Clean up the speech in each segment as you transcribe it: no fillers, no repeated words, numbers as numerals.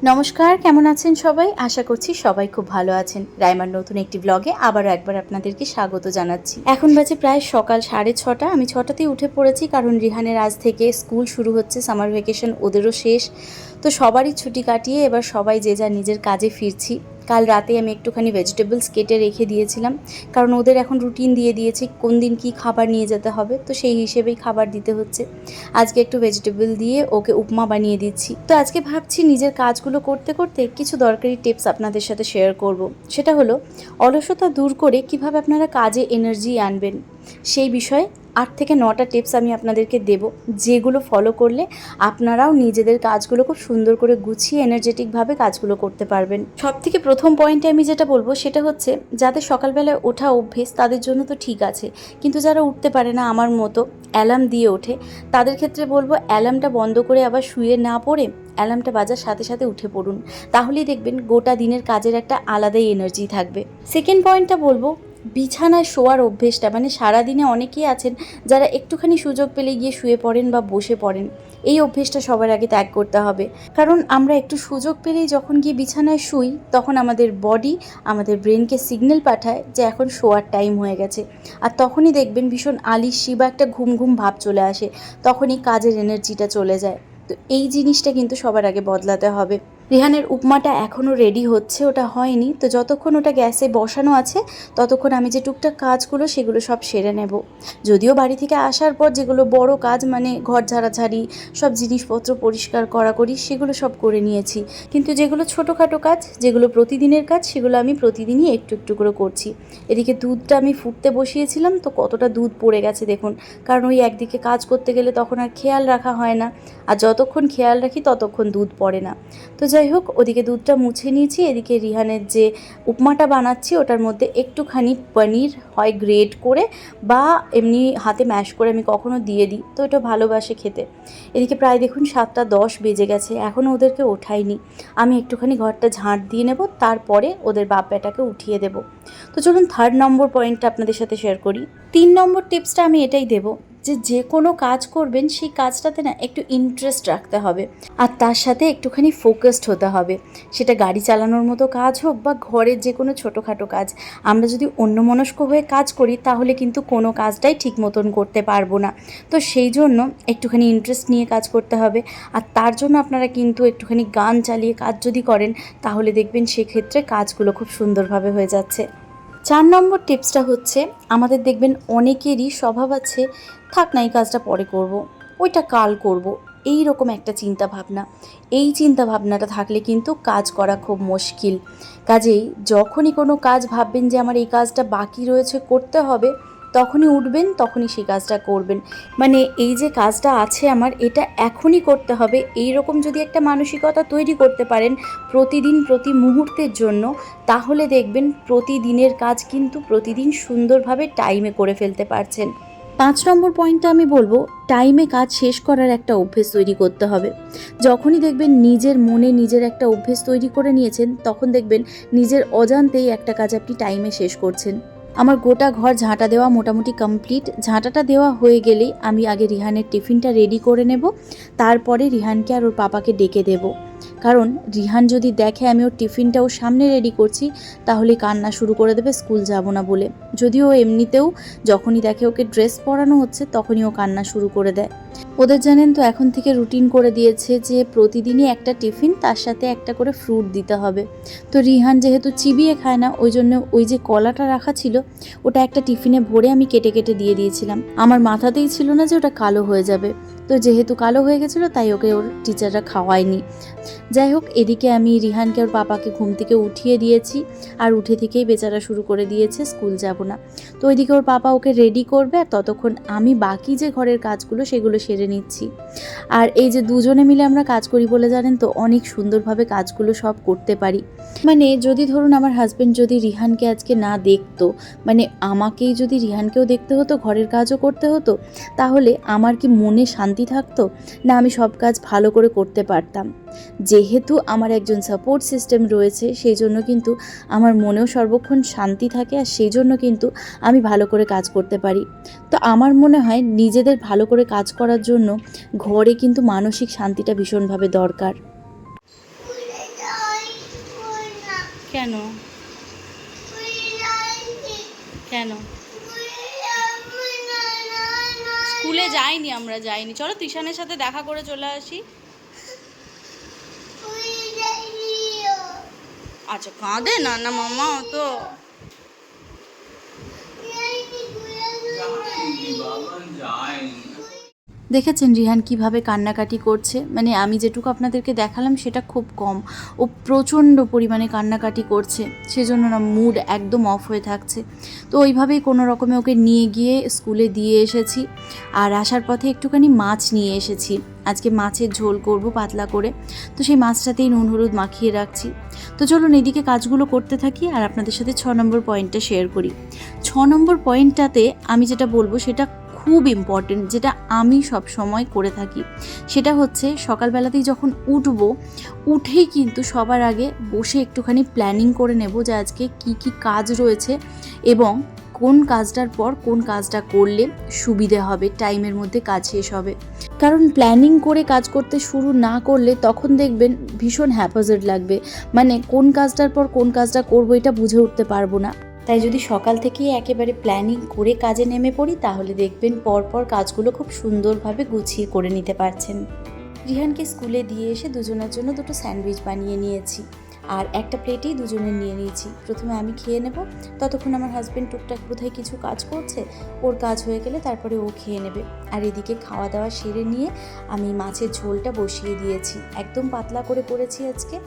নমস্কার, কেমন আছেন সবাই? আশা করছি সবাই খুব ভালো আছেন। রাইমার নতুন একটি ব্লগে আবারও একবার আপনাদেরকে স্বাগত জানাচ্ছি। এখন বাজে প্রায় সকাল 6:30। আমি 6টাতেই উঠে পড়েছি, কারণ রিহানের আজ থেকে স্কুল শুরু হচ্ছে, সামার ভ্যাকেশন ওদেরও শেষ। তো সবারই ছুটি কাটিয়ে এবার সবাই যে যার নিজের কাজে ফিরছি। কাল রাতে আমি একটুখানি ভেজিটেবলস কেটে রেখে দিয়েছিলাম, কারণ ওদের এখন রুটিন দিয়ে দিয়েছি কোন দিন কী খাবার নিয়ে যেতে হবে, তো সেই হিসেবেই খাবার দিতে হচ্ছে। আজকে একটু ভেজিটেবল দিয়ে ওকে উপমা বানিয়ে দিচ্ছি। তো আজকে ভাবছি নিজের কাজগুলো করতে করতে কিছু দরকারি টিপস আপনাদের সাথে শেয়ার করব। সেটা হলো অলসতা দূর করে কিভাবে আপনারা কাজে এনার্জি আনবেন, সেই বিষয়ে 8 থেকে 9টা টিপস আমি আপনাদেরকে দেব, যেগুলো ফলো করলে আপনারাও নিজেদের কাজগুলো খুব সুন্দর করে গুছিয়ে এনার্জেটিকভাবে কাজগুলো করতে পারবেন। সবথেকে প্রথম পয়েন্টে আমি যেটা বলবো সেটা হচ্ছে, যাদের সকালবেলায় ওঠা অভ্যেস তাদের জন্য তো ঠিক আছে, কিন্তু যারা উঠতে পারে না আমার মতো, অ্যালার্ম দিয়ে ওঠে, তাদের ক্ষেত্রে বলবো অ্যালার্মটা বন্ধ করে আবার শুয়ে না পড়ে অ্যালার্মটা বাজার সাথে সাথে উঠে পড়ুন। তাহলেই দেখবেন গোটা দিনের কাজের একটা আলাদাই এনার্জি থাকবে। সেকেন্ড পয়েন্টটা বলবো, বিছানায় শোয়ার অভ্যেসটা, মানে সারাদিনে অনেকেই আছেন যারা একটুখানি সুযোগ পেলে গিয়ে শুয়ে পড়েন বা বসে পড়েন। এই অভ্যেসটা সবার আগে ত্যাগ করতে হবে, কারণ আমরা একটু সুযোগ পেলেই যখন গিয়ে বিছানায় শুই, তখন আমাদের বডি আমাদের ব্রেনকে সিগন্যাল পাঠায় যে এখন শোয়ার টাইম হয়ে গেছে। আর তখনই দেখবেন ভীষণ আলিস্যি বা একটা ঘুম ঘুম ভাব চলে আসে, তখনই কাজের এনার্জিটা চলে যায়। তো এই জিনিসটা কিন্তু সবার আগে বদলাতে হবে। রিহানের উপমাটা এখনও রেডি হচ্ছে, ওটা হয়নি। তো যতক্ষণ ওটা গ্যাসে বসানো আছে ততক্ষণ আমি যে টুকটাক কাজগুলো সেগুলো সব সেরে নেব। যদিও বাড়ি থেকে আসার পর যেগুলো বড় কাজ, মানে ঘর ঝাড়াঝাড়ি, সব জিনিসপত্র পরিষ্কার করি, সেগুলো সব করে নিয়েছি। কিন্তু যেগুলো ছোটোখাটো কাজ, যেগুলো প্রতিদিনের কাজ, সেগুলো আমি প্রতিদিনই একটু একটু করে করছি। এদিকে দুধটা আমি ফুটতে বসিয়েছিলাম, তো কতটা দুধ পড়ে গেছে দেখুন, কারণ ওই একদিকে কাজ করতে গেলে তখন আর খেয়াল রাখা হয় না, আর যতক্ষণ খেয়াল রাখি ততক্ষণ দুধ পড়ে না। তো যাই হোক, ওদিকে দুধটা মুছে নিয়েছি। এদিকে রিহানের যে উপমাটা বানাচ্ছি ওটার মধ্যে একটুখানি পনির হয় গ্রেট করে বা এমনি হাতে ম্যাশ করে আমি কখনো দিয়ে দিই, তো এটা ভালোবাসে খেতে। এদিকে প্রায় দেখুন 7:10 বেজে গেছে, এখনও ওদেরকে ওঠাইনি। আমি একটুখানি ঘরটা ঝাঁট দিয়ে নেব, তারপরে ওদের বাপ বেটাকে উঠিয়ে দেব। তো চলুন 3rd নম্বর পয়েন্টটা আপনাদের সাথে শেয়ার করি। 3 নম্বর টিপসটা আমি এটাই দেব যে যে কোনো কাজ করবেন সেই কাজটাতে না একটু ইন্টারেস্ট রাখতে হবে, আর তার সাথে একটুখানি ফোকাসড হতে হবে। সেটা গাড়ি চালানোর মতো কাজ হোক বা ঘরের যে কোনো ছোটোখাটো কাজ। আমরা যদি অন্যমনস্ক হয়ে কাজ করি তাহলে কিন্তু কোনো কাজটাই ঠিক মতন করতে পারবো না। তো সেই জন্য একটুখানি ইন্টারেস্ট নিয়ে কাজ করতে হবে, আর তার জন্য আপনারা কিন্তু একটুখানি গান চালিয়ে কাজ যদি করেন তাহলে দেখবেন সেক্ষেত্রে কাজগুলো খুব সুন্দরভাবে হয়ে যাচ্ছে। 4 নম্বর টিপসটা হচ্ছে, আমাদের দেখবেন অনেকেরই স্বভাব আছে, থাক না এই কাজটা পরে করব, ওইটা কাল করব, এই রকম একটা চিন্তা ভাবনা। এই চিন্তা ভাবনাটা থাকলে কিন্তু কাজ করা খুব মুশকিল। কাজেই যখনই কোনো কাজ ভাববেন যে আমার এই কাজটা বাকি রয়েছে করতে হবে, তখনই উঠবেন, তখনই সেই কাজটা করবেন। মানে এই যে কাজটা আছে আমার, এটা এখনই করতে হবে, এই রকম যদি একটা মানসিকতা তৈরি করতে পারেন প্রতিদিন প্রতি মুহূর্তের জন্য, তাহলে দেখবেন প্রতিদিনের কাজ কিন্তু প্রতিদিন সুন্দরভাবে টাইমে করে ফেলতে পারছেন। 5 নম্বর পয়েন্টটা আমি বলবো, টাইমে কাজ শেষ করার একটা অভ্যেস তৈরি করতে হবে। যখনই দেখবেন নিজের মনে নিজের একটা অভ্যেস তৈরি করে নিয়েছেন, তখন দেখবেন নিজের অজান্তেই একটা কাজ আপনি টাইমে শেষ করছেন। আমার গোটা ঘর ঝাঁটা দেওয়া মোটামুটি কমপ্লিট। ঝাঁটাটা দেওয়া হয়ে গেলেই আমি আগে রিহানের টিফিনটা রেডি করে নেব, তারপরে রিহানকে আর ওর পাপাকে ডেকে দেব। কারণ রিহান যদি দেখে আমি ওর টিফিনটা ওর সামনে রেডি করছি, তাহলে কান্না শুরু করে দেবে স্কুল যাব না বলে। যদিও এমনিতেও যখনই দেখে ওকে ড্রেস পরানো হচ্ছে তখনই ও কান্না শুরু করে দেয়। ওদের জানেন তো এখন থেকে রুটিন করে দিয়েছে যে প্রতিদিনই একটা টিফিন, তার সাথে একটা করে ফ্রুট দিতে হবে। তো রিহান যেহেতু চিবিয়ে খায় না, ওই জন্য ওই যে কলাটা রাখা ছিল ওটা একটা টিফিনে ভরে আমি কেটে কেটে দিয়ে দিয়েছিলাম। আমার মাথাতেই ছিল না যে ওটা কালো হয়ে যাবে, তো যেহেতু কালো হয়ে গেছিলো তাই ওকে ওর টিচাররা খাওয়ায়নি। যাই হোক, এদিকে আমি রিহানকে ওর পাপাকে ঘুম থেকে উঠিয়ে দিয়েছি, আর উঠে থেকেই বেচারা শুরু করে দিয়েছে স্কুল যাব না। তো ওইদিকে ওর পাপা ওকে রেডি করবে, আর ততক্ষণ আমি বাকি যে ঘরের কাজগুলো সেগুলো সেরে নিচ্ছি। আর এই যে দুজনে মিলে আমরা কাজ করি বলে জানেন তো অনেক সুন্দরভাবে কাজগুলো সব করতে পারি। মানে যদি ধরুন আমার হাজব্যান্ড যদি রিহানকে আজকে না দেখতো, মানে আমাকেই যদি রিহানকেও দেখতে হতো, ঘরের কাজও করতে হতো, তাহলে আমার কি মনে শান্তি থাকতো? না আমি সব কাজ ভালো করে করতে পারতাম? যেহেতু আমার একজন সাপোর্ট সিস্টেম রয়েছে, সেই জন্য কিন্তু আমার মনেও সর্বক্ষণ শান্তি থাকে, আর সেই জন্য কিন্তু আমি ভালো করে কাজ করতে পারি। তো আমার মনে হয় নিজেদের ভালো করে কাজ করার জন্য ঘরে কিন্তু মানসিক শান্তিটা ভীষণভাবে দরকার। কেন কেন স্কুলে যাইনি, আমরা যাইনি। চলো তিশানের সাথে দেখা করে চলে আসি। আচ্ছা কাঁদে না না মামা তো। দেখেছেন রিহান কিভাবে কান্নাকাটি করছে, মানে আমি যেটুকু আপনাদেরকে দেখালাম সেটা খুব কম, ও প্রচণ্ড পরিমাণে কান্নাকাটি করছে, সেজন্য না মুড একদম অফ হয়ে থাকছে। তো ওইভাবেই কোনো রকমে ওকে নিয়ে গিয়ে স্কুলে দিয়ে এসেছি। আর আসার পথে একটুখানি মাছ নিয়ে এসেছি, আজকে মাছের ঝোল করব পাতলা করে, তো সেই মাছটাতেই নুন হলুদ মাখিয়ে রাখছি। তো চলুন এদিকে কাজগুলো করতে থাকি আর আপনাদের সাথে 6 নম্বর পয়েন্টটা শেয়ার করি। 6 নম্বর পয়েন্টটাতে আমি যেটা বলবো সেটা খুব ইম্পর্টেন্ট, যেটা আমি সব সময় করে থাকি। সেটা হচ্ছে সকালবেলাতেই যখন উঠেই কিন্তু সবার আগে বসে একটুখানি প্ল্যানিং করে নেব যে আজকে কি কি কাজ রয়েছে এবং কোন কাজটার পর কোন কাজটা করলে সুবিধে হবে, টাইমের মধ্যে কাজ শেষ হবে। কারণ প্ল্যানিং করে কাজ করতে শুরু না করলে তখন দেখবেন ভীষণ হ্যাপাজেড লাগবে, মানে কোন কাজটার পর কোন কাজটা করবো এটা বুঝে উঠতে পারবো না। তাই যদি সকাল থেকেই একেবারে প্ল্যানিং করে কাজে নেমে পড়ি তাহলে দেখবেন পরপর কাজগুলো খুব সুন্দরভাবে গুছিয়ে করে নিতে পারছেন। রিহানকে স্কুলে দিয়ে এসে দুজনের জন্য দুটো স্যান্ডউইচ বানিয়ে নিয়েছি আর একটা প্লেটেই দুজনের নিয়ে নিয়েছি। প্রথমে আমি খেয়ে নেব, ততক্ষণ আমার হাজব্যান্ড টুকটাক বোধহয় কিছু কাজ করছে, ওর কাজ হয়ে গেলে তারপরে ও খেয়ে নেবে। আর এদিকে খাওয়া দাওয়া সেরে নিয়ে আমি মাছের ঝোলটা বসিয়ে দিয়েছি, একদম পাতলা করে করেছি আজকে।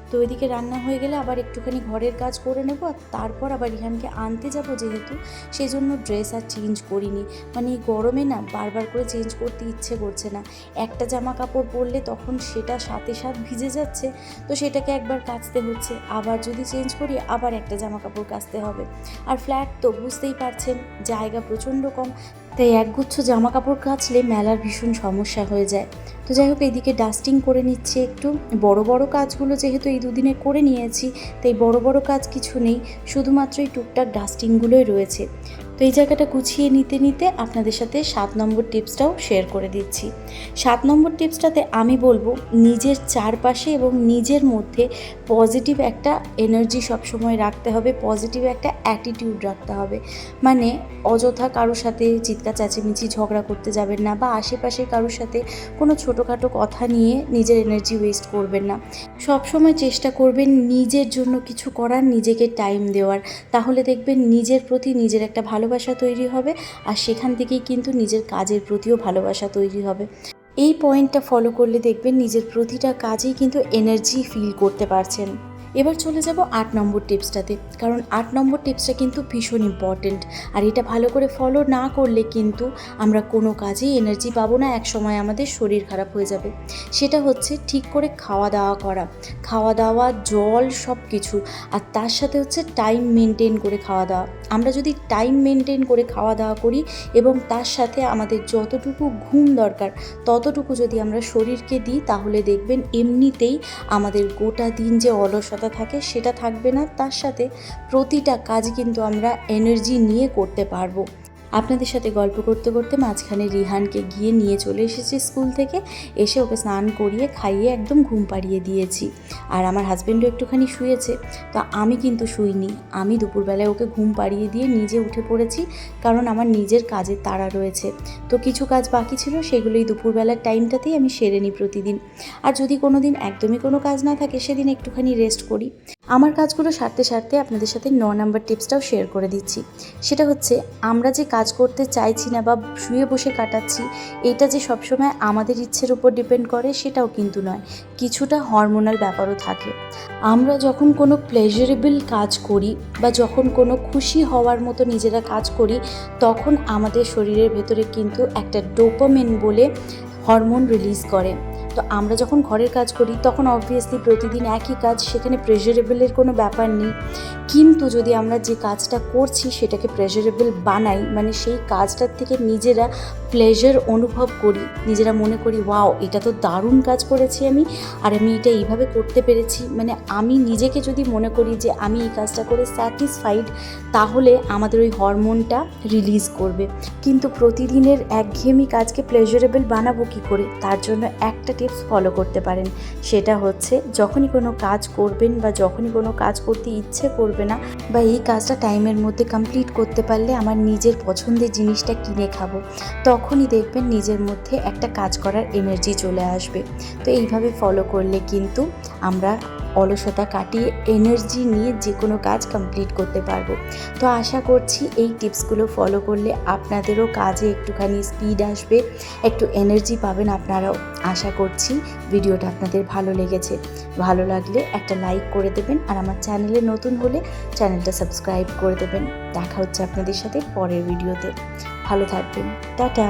তো এদিকে রান্না হয়ে গেলে আবার একটুখানি ঘরের কাজ করে নেব, আর তারপর আবার রিহানকে আনতে যাব যেহেতু, সেই জন্য ড্রেস আর চেঞ্জ করিনি। মানে এই গরমে না বারবার করে চেঞ্জ করতে ইচ্ছে করছে না, একটা জামা কাপড় পরলে তখন সেটা সাথে সাথে ভিজে যাচ্ছে, তো সেটাকে একবার কাচতে হচ্ছে, আবার যদি চেঞ্জ করি আবার একটা জামা কাপড় কাচতে হবে। আর ফ্ল্যাট তো বুঝতেই পারছেন জায়গা প্রচণ্ড কম, তাই একগুচ্ছ জামা কাপড় কাচলে মেলার ভীষণ সমস্যা হয়ে যায়। তো যাই হোক এদিকে ডাস্টিং করে নিচ্ছি একটু, বড় বড় কাজগুলো যেহেতু এই দুদিনে করে নিয়েছি তাই বড় বড় কাজ কিছু নেই, শুধুমাত্র এই টুকটাক ডাস্টিংগুলোই রয়েছে। তো এই জায়গাটা গুছিয়ে নিতে নিতে আপনাদের সাথে 7 নম্বর টিপসটাও শেয়ার করে দিচ্ছি। 7 নম্বর টিপসটাতে আমি বলবো নিজের চারপাশে এবং নিজের মধ্যে পজিটিভ একটা এনার্জি সবসময় রাখতে হবে, পজিটিভ একটা অ্যাটিটিউড রাখতে হবে। মানে অযথা কারোর সাথে চিৎকার চেঁচামেচি ঝগড়া করতে যাবেন না, বা আশেপাশে কারোর সাথে কোনো ছোটোখাটো কথা নিয়ে নিজের এনার্জি ওয়েস্ট করবেন না। সবসময় চেষ্টা করবেন নিজের জন্য কিছু করার, নিজেকে টাইম দেওয়ার, তাহলে দেখবেন নিজের প্রতি নিজের একটা ভালোবাসা তৈরি হবে, আর সেখান থেকেই কিন্তু নিজের কাজের প্রতিও ভালোবাসা তৈরি হবে। এই পয়েন্টটা ফলো করলে দেখবেন নিজের প্রতিটা কাজেই কিন্তু এনার্জি ফিল করতে পারছেন। এবার চলে যাব 8 নম্বর টিপসটাতে, কারণ 8 নম্বর টিপসটা কিন্তু ভীষণ ইম্পর্টেন্ট, আর এটা ভালো করে ফলো না করলে কিন্তু আমরা কোনো কাজেই এনার্জি পাবো না, এক সময় আমাদের শরীর খারাপ হয়ে যাবে। সেটা হচ্ছে ঠিক করে খাওয়া দাওয়া করা, খাওয়া দাওয়া জল সব কিছু, আর তার সাথে হচ্ছে টাইম মেনটেন করে খাওয়া দাওয়া। আমরা যদি টাইম মেনটেন করে খাওয়া দাওয়া করি এবং তার সাথে আমাদের যতটুকু ঘুম দরকার ততটুকু যদি আমরা শরীরকে দিই, তাহলে দেখবেন এমনিতেই আমাদের গোটা দিন যে অলসতা থাকে সেটা থাকবে না, তার সাথে প্রতিটা কাজ কিন্তু আমরা এনার্জি নিয়ে করতে পারবো। আপনাদের সাথে গল্প করতে করতে মাঝখানে রিহানকে গিয়ে নিয়ে চলে এসেছি স্কুল থেকে, এসে ওকে স্নান করিয়ে খাইয়ে একদম ঘুম পাড়িয়ে দিয়েছি। আর আমার হাজব্যান্ডও একটুখানি শুয়েছে, তো আমি কিন্তু শুইনি, আমি দুপুরবেলায় ওকে ঘুম পাড়িয়ে দিয়ে নিজে উঠে পড়েছি, কারণ আমার নিজের কাজের তাড়া রয়েছে। তো কিছু কাজ বাকি ছিল সেগুলোই দুপুরবেলার টাইমটাতেই আমি সেরে নিই প্রতিদিন। আর যদি কোনো দিন একদমই কোনো কাজ না থাকে সেদিন একটুখানি রেস্ট করি। আমার কাজগুলো সারতে সারতে আপনাদের সাথে 9 নম্বর টিপসটাও শেয়ার করে দিচ্ছি। সেটা হচ্ছে আমরা যে কাজ করতে চাইছি না বা শুয়ে বসে কাটাচ্ছি, এটা যে সবসময় আমাদের ইচ্ছের উপর ডিপেন্ড করে সেটাও কিন্তু নয়, কিছুটা হরমোনাল ব্যাপারও থাকে। আমরা যখন কোনো প্লেজারেবল কাজ করি বা যখন কোনো খুশি হওয়ার মতো নিজেরা কাজ করি, তখন আমাদের শরীরের ভেতরে কিন্তু একটা ডোপামিন বলে হরমোন রিলিজ করে। তো আমরা যখন ঘরের কাজ করি তখন অবভিয়াসলি প্রতিদিন একই কাজ, সেখানে প্রেজারেবলের কোনো ব্যাপার নেই। কিন্তু যদি আমরা যে কাজটা করছি সেটাকে প্রেজারেবল বানাই, মানে সেই কাজটার থেকে নিজেরা প্লেজার অনুভব করি, নিজেরা মনে করি ওয়াও এটা তো দারুণ কাজ করেছি আমি, আর আমি এটা এইভাবে করতে পেরেছি, মানে আমি নিজেকে যদি মনে করি যে আমি এই কাজটা করে স্যাটিসফাইড, তাহলে আমাদের ওই হরমোনটা রিলিজ করবে। কিন্তু প্রতিদিনের একঘেয়েমি কাজকে প্লেজারেবল বানাবো কী করে? তার জন্য একটা টিপস ফলো করতে পারেন, সেটা হচ্ছে যখনই কোনো কাজ করবেন বা যখনই কোনো কাজ করতে ইচ্ছে করবে না, বা এই কাজটা টাইমের মধ্যে কমপ্লিট করতে পারলে আমার নিজের পছন্দের জিনিসটা কিনে খাবো, তখনই দেখবেন নিজের মধ্যে একটা কাজ করার এনার্জি চলে আসবে। তো এইভাবে ফলো করলে কিন্তু আমরা অলসতা কাটিয়ে এনার্জি নিয়ে যে কোনো কাজ কমপ্লিট করতে পারবো। তো আশা করছি এই টিপসগুলো ফলো করলে আপনাদেরও কাজে একটুখানি স্পিড আসবে, একটু এনার্জি পাবেন আপনারাও। আশা করছি ভিডিওটা আপনাদের ভালো লেগেছে। ভালো লাগলে একটা লাইক করে দেবেন, আর আমার চ্যানেলে নতুন হলে চ্যানেলটা সাবস্ক্রাইব করে দেবেন। দেখা হচ্ছে আপনাদের সাথে পরের ভিডিওতে। ভালো থাকবেন, টাটা।